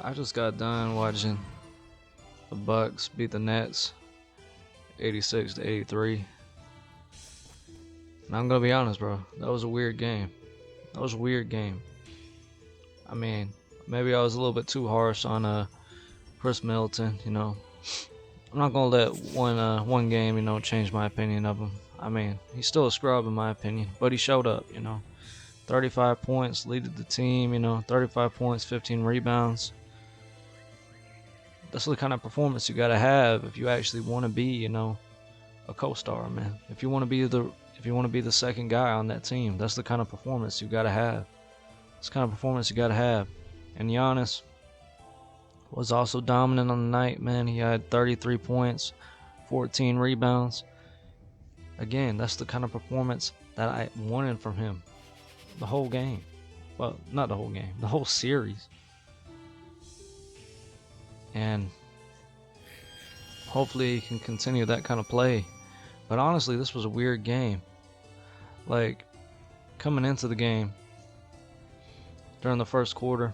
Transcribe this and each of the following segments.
I just got done watching the Bucks beat the Nets 86-83. And I'm gonna be honest, bro. That was a weird game. That was a weird game. I mean, maybe I was a little bit too harsh on Khris Middleton. I'm not gonna let one game change my opinion of him. I mean, he's still a scrub in my opinion, but he showed up. 35 points, leaded the team. 35 points, 15 rebounds. That's the kind of performance you gotta have if you actually want to be, a co-star, man. If you want to be the second guy on that team, that's the kind of performance you gotta have. It's the kind of performance you gotta have. And Giannis was also dominant on the night, man. He had 33 points, 14 rebounds. Again, that's the kind of performance that I wanted from him the whole game. Well, not the whole game, the whole series. And hopefully he can continue that kind of play. But honestly, this was a weird game. Like, coming into the game during the first quarter,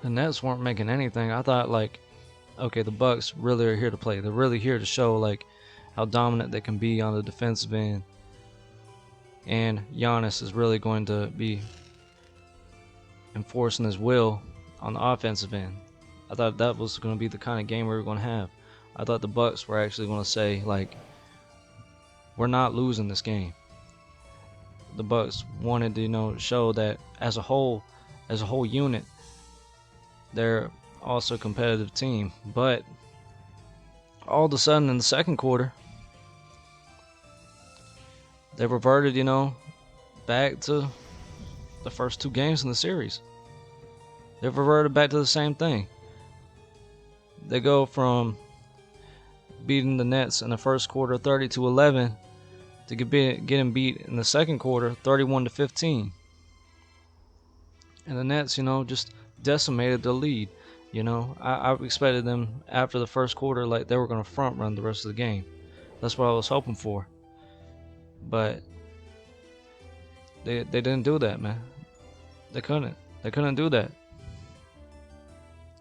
the Nets weren't making anything. I thought, like, okay, the Bucks really are here to play. They're really here to show, like, how dominant they can be on the defensive end. And Giannis is really going to be enforcing his will on the offensive end. I thought that was going to be the kind of game we were going to have. I thought the Bucks were actually going to say, like, we're not losing this game. The Bucks wanted to, show that as a whole unit, they're also a competitive team. But all of a sudden in the second quarter, they reverted, back to the first two games in the series. They reverted back to the same thing. They go from beating the Nets in the first quarter 30-11 to getting beat in the second quarter 31-15. And the Nets, just decimated the lead. I expected them after the first quarter, like, they were going to front run the rest of the game. That's what I was hoping for. But they didn't do that, man. They couldn't do that.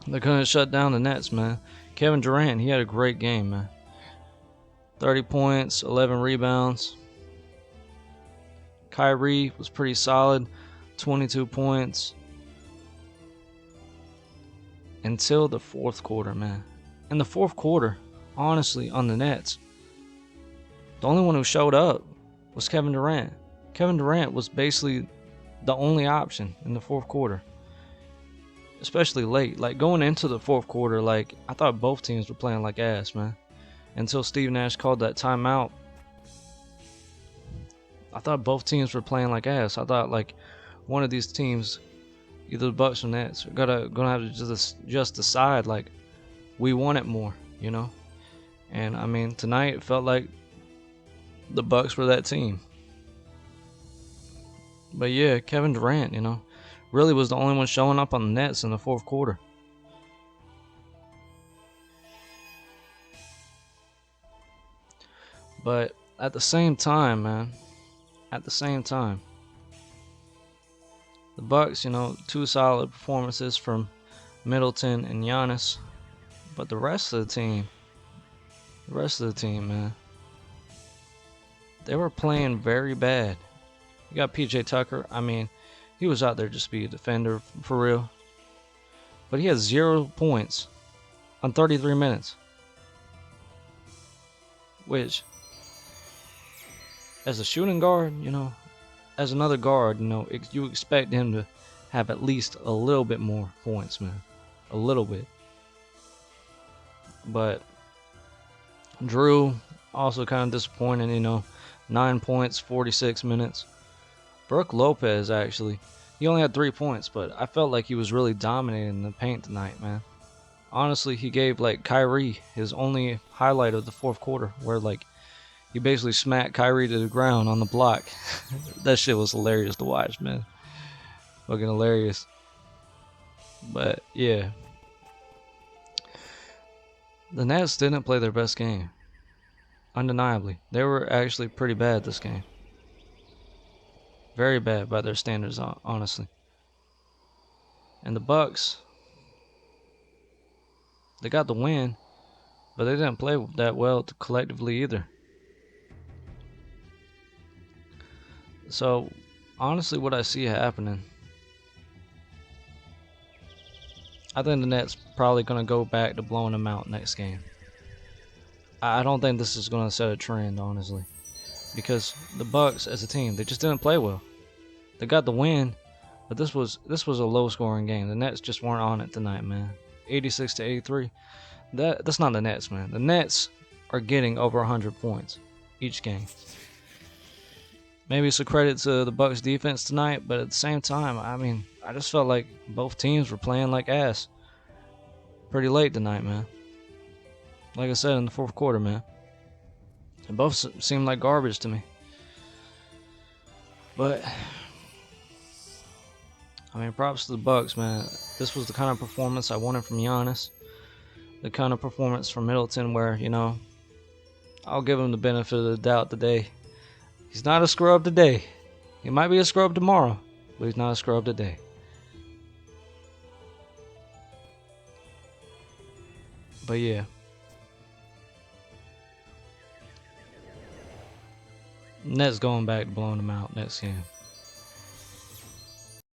They couldn't shut down the Nets, man. Kevin Durant, he had a great game, man. 30 points, 11 rebounds. Kyrie was pretty solid, 22 points. Until the fourth quarter, man. In the fourth quarter, honestly, on the Nets, the only one who showed up was Kevin Durant. Kevin Durant was basically the only option in the fourth quarter. Especially late. Like, going into the fourth quarter, like, I thought both teams were playing like ass, man. Until Steve Nash called that timeout, I thought both teams were playing like ass. I thought, like, one of these teams, either the Bucks or Nets, are gonna have to just decide, like, we want it more, And I mean, tonight it felt like the Bucks were that team. But yeah, Kevin Durant, really was the only one showing up on the Nets in the fourth quarter. But at the same time, man, the Bucks, two solid performances from Middleton and Giannis. But the rest of the team, man, they were playing very bad. You got PJ Tucker. I mean, he was out there just to be a defender for real. But he had 0 points on 33 minutes. Which, as a shooting guard, as another guard, you expect him to have at least a little bit more points, man. A little bit. But Jrue, also kind of disappointing, 9 points, 46 minutes. Brook Lopez, actually, he only had 3 points, but I felt like he was really dominating the paint tonight, man. Honestly, he gave, like, Kyrie his only highlight of the fourth quarter, where, like, he basically smacked Kyrie to the ground on the block. That shit was hilarious to watch, man. Fucking hilarious. But, yeah. The Nets didn't play their best game. Undeniably. They were actually pretty bad this game. Very bad by their standards, honestly. And the Bucks, They got the win, but they didn't play that well collectively either. So, honestly, what I see happening, I think the Nets probably going to go back to blowing them out next game. I don't think this is going to set a trend, honestly, because the Bucks as a team, they just didn't play well. They got the win, but this was a low-scoring game. The Nets just weren't on it tonight, man. 86-83. That's not the Nets, man. The Nets are getting over 100 points each game. Maybe it's a credit to the Bucks defense tonight, but at the same time, I mean, I just felt like both teams were playing like ass pretty late tonight, man. Like I said, in the fourth quarter, man. They both seemed like garbage to me. But, I mean, props to the Bucks, man. This was the kind of performance I wanted from Giannis. The kind of performance from Middleton where, you know, I'll give him the benefit of the doubt today. He's not a scrub today. He might be a scrub tomorrow, but he's not a scrub today. But yeah. Nets going back to blowing them out next game.